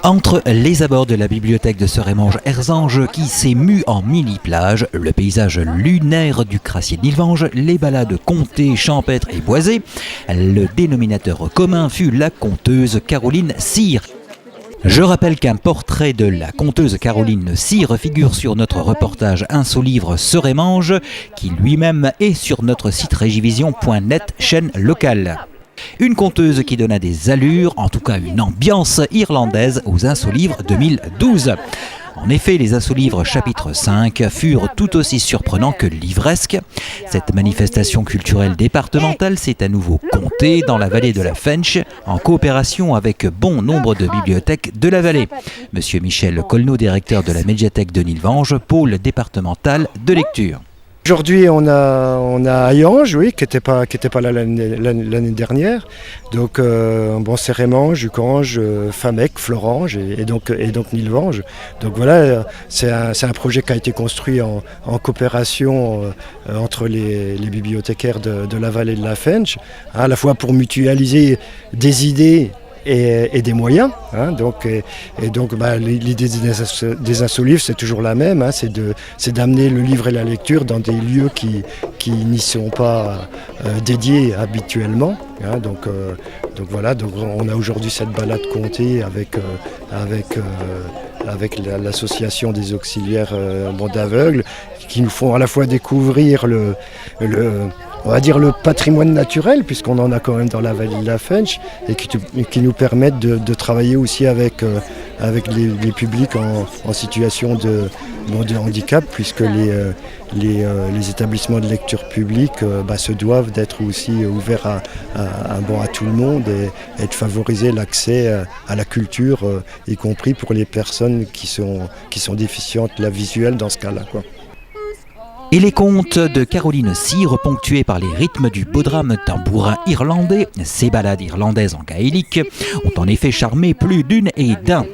Entre les abords de la bibliothèque de Serémange-Erzange qui s'est mue en mini-plage, le paysage lunaire du Crassier de Nilvange, les balades comtées, champêtres et boisées, le dénominateur commun fut la conteuse Caroline Cyr. Je rappelle qu'un portrait de la conteuse Caroline Cyr figure sur notre reportage Insolivre Serémange, qui lui-même est sur notre site régivision.net, chaîne locale. Une conteuse qui donna des allures, en tout cas une ambiance irlandaise aux Insolivres 2012. En effet, les Insolivres chapitre 5 furent tout aussi surprenants que livresques. Cette manifestation culturelle départementale s'est à nouveau comptée dans la vallée de la Fench en coopération avec bon nombre de bibliothèques de la vallée. Monsieur Michel Colneau, directeur de la médiathèque de Nilvange, pôle départemental de lecture. Aujourd'hui, on a Hayange, oui, qui était pas là l'année dernière. Donc, Serémange, Ucange, Famec, Florange et donc Nilvange. Donc voilà, c'est un projet qui a été construit en coopération entre les bibliothécaires de la vallée de la Fench, à la fois pour mutualiser des idées et des moyens. L'idée des Insolivres, c'est toujours la même, c'est d'amener le livre et la lecture dans des lieux qui n'y sont pas dédiés habituellement. Donc on a aujourd'hui cette balade comptée avec l'association des auxiliaires d'aveugles qui nous font à la fois découvrir on va dire le patrimoine naturel, puisqu'on en a quand même dans la vallée de la Fench, et qui nous permettent de travailler aussi avec les publics en situation de handicap, puisque les établissements de lecture publique se doivent d'être aussi ouverts à tout le monde et de favoriser l'accès à la culture, y compris pour les personnes qui sont déficientes la visuelle dans ce cas-là, quoi. Et les contes de Caroline Cyr, ponctués par les rythmes du bodram tambourin irlandais, ces ballades irlandaises en gaélique, ont en effet charmé plus d'une et d'un.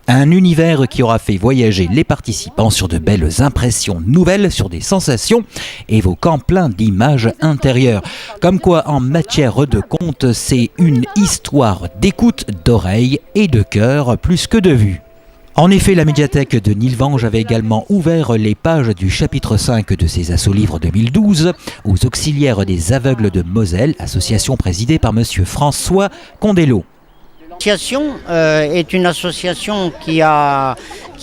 Un univers qui aura fait voyager les participants sur de belles impressions nouvelles, sur des sensations évoquant plein d'images intérieures. Comme quoi, en matière de contes, c'est une histoire d'écoute, d'oreille et de cœur plus que de vue. En effet, la médiathèque de Nilvange avait également ouvert les pages du chapitre 5 de ses Insolivres 2012 aux auxiliaires des aveugles de Moselle, association présidée par monsieur François Condello. L'association est une association qui a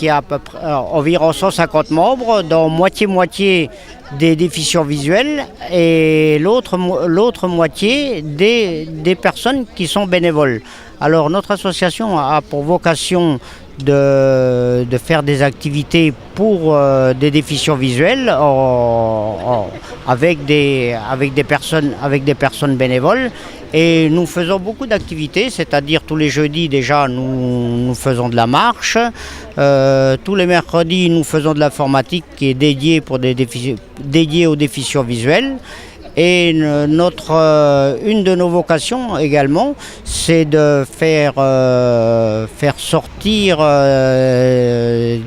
à peu près environ 150 membres, dont moitié-moitié des déficients visuels et l'autre moitié des personnes qui sont bénévoles. Alors notre association a pour vocation de faire des activités pour des déficients visuels avec des personnes bénévoles. Et nous faisons beaucoup d'activités, c'est-à-dire tous les jeudis déjà nous faisons de la marche, tous les mercredis nous faisons de l'informatique qui est dédiée aux déficients visuels. Et une de nos vocations également, c'est de faire sortir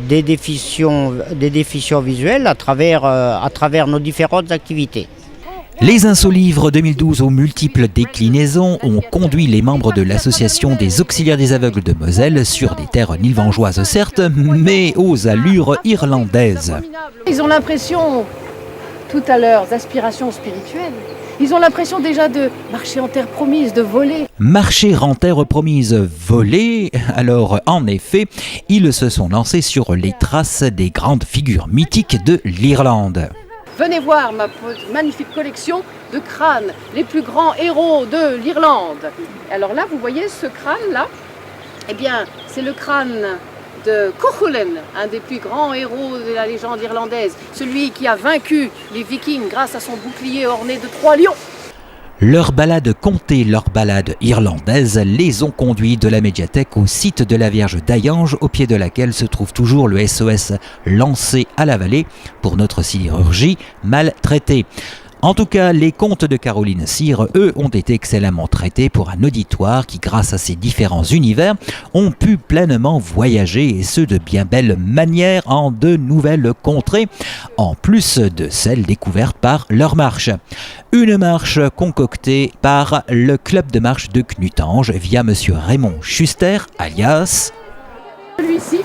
des déficients visuels à travers nos différentes activités. Les Insolivres 2012 aux multiples déclinaisons ont conduit les membres de l'association des auxiliaires des aveugles de Moselle sur des terres nilvangeoises certes, mais aux allures irlandaises. Ils ont l'impression, tout à leurs aspirations spirituelles, ils ont l'impression déjà de marcher en terre promise, de voler. Marcher en terre promise, voler. Alors, en effet, ils se sont lancés sur les traces des grandes figures mythiques de l'Irlande. Venez voir ma magnifique collection de crânes, les plus grands héros de l'Irlande. Alors là, vous voyez ce crâne-là, eh bien, c'est le crâne de Cuchulainn, un des plus grands héros de la légende irlandaise, celui qui a vaincu les Vikings grâce à son bouclier orné de 3 lions. Leurs balades comtées, leurs balades irlandaises les ont conduits de la médiathèque au site de la Vierge d'Ayange, au pied de laquelle se trouve toujours le SOS lancé à la vallée pour notre sidérurgie maltraitée. En tout cas, les contes de Caroline Cyr, eux, ont été excellemment traités pour un auditoire qui, grâce à ces différents univers, ont pu pleinement voyager, et ce de bien belle manière, en de nouvelles contrées, en plus de celles découvertes par leur marche. Une marche concoctée par le club de marche de Knutange via monsieur Raymond Schuster, alias... Celui-ci,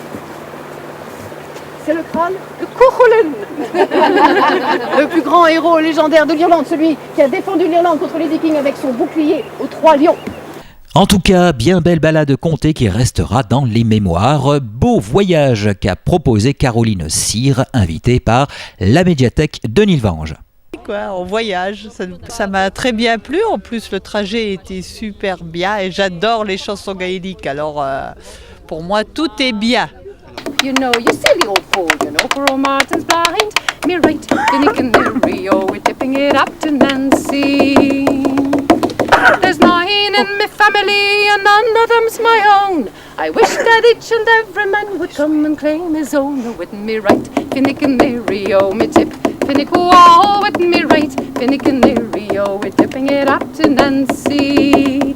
c'est le crâne de Cuchulainn, le plus grand héros légendaire de l'Irlande, celui qui a défendu l'Irlande contre les Vikings avec son bouclier aux 3 lions. En tout cas, bien belle balade contée qui restera dans les mémoires. Beau voyage qu'a proposé Caroline Cyr, invitée par la médiathèque de Nilvange. En voyage, ça m'a très bien plu. En plus, le trajet était super bien et j'adore les chansons gaéliques. Alors, pour moi, tout est bien. You know, you silly old fool, you know, poor old Martin's blind. Me right, Finnegan, me Rio, we're tipping it up to Nancy. There's 9 in my family and none of them's my own. I wish that each and every man would come and claim his own. With me right, Finnegan, me Rio, me tip. Finnick, whoa, with me right, Finnegan, me Rio, we're tipping it up to Nancy.